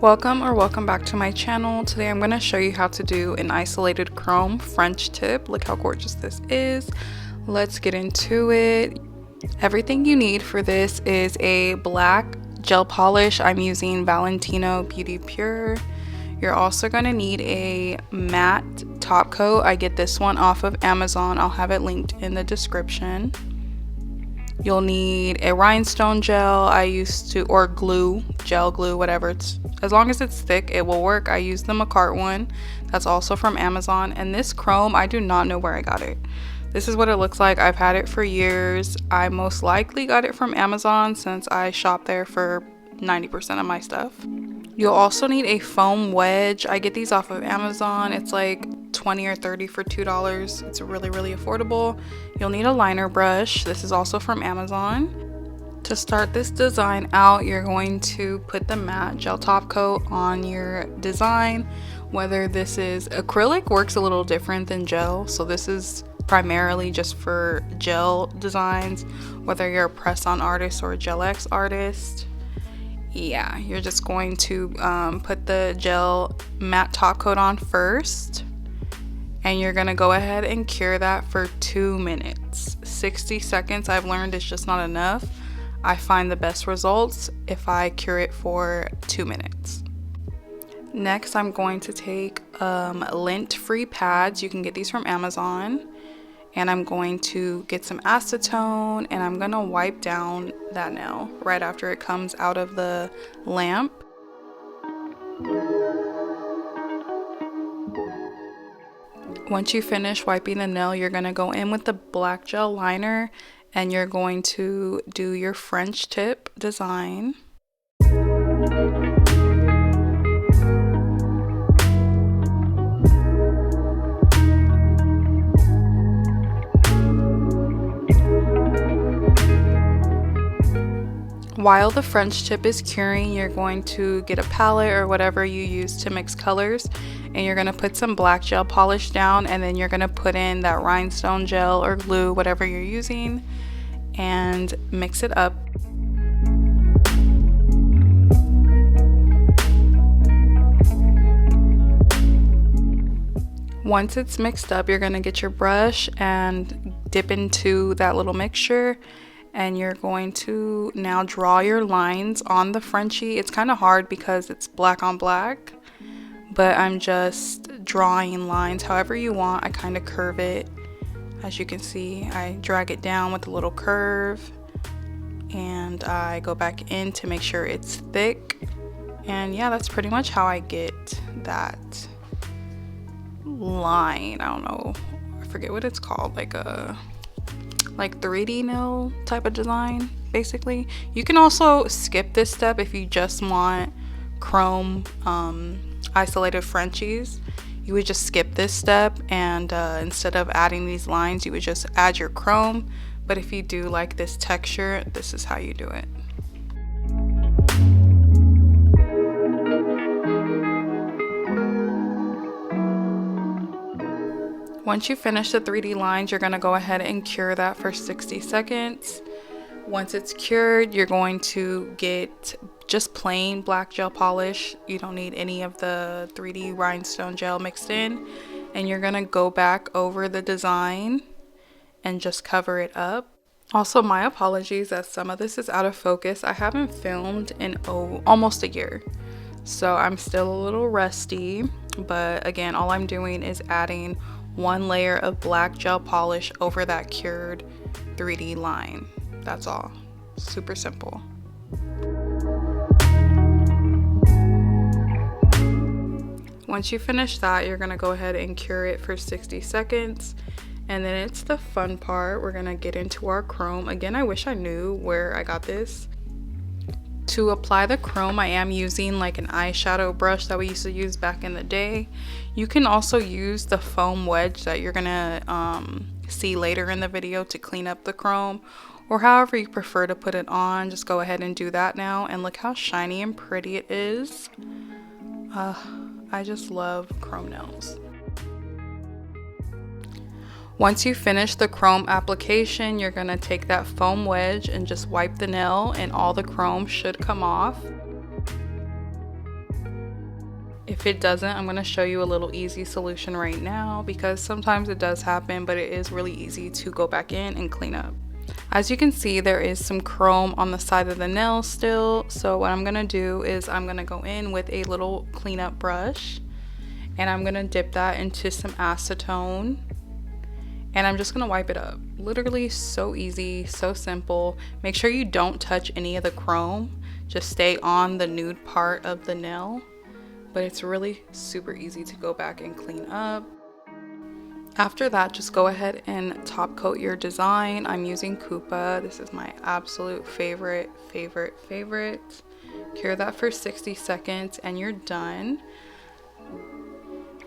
Welcome back to my channel. Today I'm going to show you how to do an isolated chrome French tip. Look how gorgeous this is. Let's get into it. Everything you need for this is a black gel polish. I'm using Valentino Beauty Pure. You're also going to need a matte top coat. I get this one off of Amazon. I'll have it linked in the description. You'll need a rhinestone gel. Or glue, gel glue, whatever. It's as long as it's thick, it will work. I use the McCart one. That's also from Amazon. And this chrome, I do not know where I got it. This is what it looks like. I've had it for years. I most likely got it from Amazon since I shop there for 90% of my stuff. You'll also need a foam wedge. I get these off of Amazon. It's like 20 or 30 for $2. It's really affordable. You'll need a liner brush. This is also from Amazon. To start this design out, you're going to put the matte gel top coat on your design. Whether this is acrylic, works a little different than gel, so this is primarily just for gel designs, whether you're a press-on artist or a Gel X artist. Yeah, you're just going to put the gel matte top coat on first, and you're gonna go ahead and cure that for 2 minutes. 60 seconds I've learned is just not enough. I find the best results if I cure it for 2 minutes. Next, I'm going to take lint-free pads. You can get these from Amazon. And I'm going to get some acetone and I'm gonna wipe down that nail right after it comes out of the lamp. Once you finish wiping the nail, you're gonna go in with the black gel liner and you're going to do your French tip design. While the French tip is curing, you're going to get a palette or whatever you use to mix colors, and you're going to put some black gel polish down, and then you're going to put in that rhinestone gel or glue, whatever you're using, and mix it up. Once it's mixed up, you're going to get your brush and dip into that little mixture. And you're going to now draw your lines on the Frenchie. It's kind of hard because it's black on black, but I'm just drawing lines however you want. I kind of curve it. As you can see, I drag it down with a little curve and I go back in to make sure it's thick. And yeah, that's pretty much how I get that line. I don't know, I forget what it's called, like 3D nail type of design, basically. You can also skip this step if you just want chrome isolated Frenchies. You would just skip this step and instead of adding these lines, you would just add your chrome. But if you do like this texture, this is how you do it. Once you finish the 3D lines, you're going to go ahead and cure that for 60 seconds. Once it's cured, you're going to get just plain black gel polish. You don't need any of the 3D rhinestone gel mixed in. And you're going to go back over the design and just cover it up. Also, my apologies that some of this is out of focus. I haven't filmed in almost a year, so I'm still a little rusty. But again, all I'm doing is adding one layer of black gel polish over that cured 3D line. That's all. Super simple. Once you finish that, you're gonna go ahead and cure it for 60 seconds. And then it's the fun part. We're gonna get into our chrome. Again, I wish I knew where I got this. To apply the chrome, I am using like an eyeshadow brush that we used to use back in the day. You can also use the foam wedge that you're gonna see later in the video to clean up the chrome, or however you prefer to put it on. Just go ahead and do that now, and look how shiny and pretty it is. I just love chrome nails. Once you finish the chrome application, you're going to take that foam wedge and just wipe the nail, and all the chrome should come off. If it doesn't, I'm going to show you a little easy solution right now, because sometimes it does happen, but it is really easy to go back in and clean up. As you can see, there is some chrome on the side of the nail still, so what I'm going to do is I'm going to go in with a little cleanup brush, and I'm going to dip that into some acetone, and I'm just going to wipe it up. Literally so easy, so simple. Make sure you don't touch any of the chrome, just stay on the nude part of the nail. But it's really super easy to go back and clean up. After that, just go ahead and top coat your design. I'm using Coupa. This is my absolute favorite. Cure that for 60 seconds and you're done.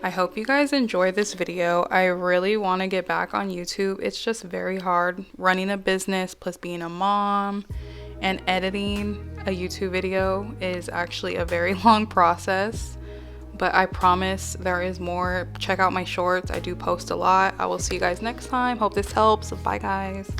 I hope you guys enjoyed this video. I really want to get back on YouTube. It's just very hard running a business plus being a mom, and editing a YouTube video is actually a very long process. But I promise there is more. Check out my shorts. I do post a lot. I will see you guys next time. Hope this helps. Bye guys.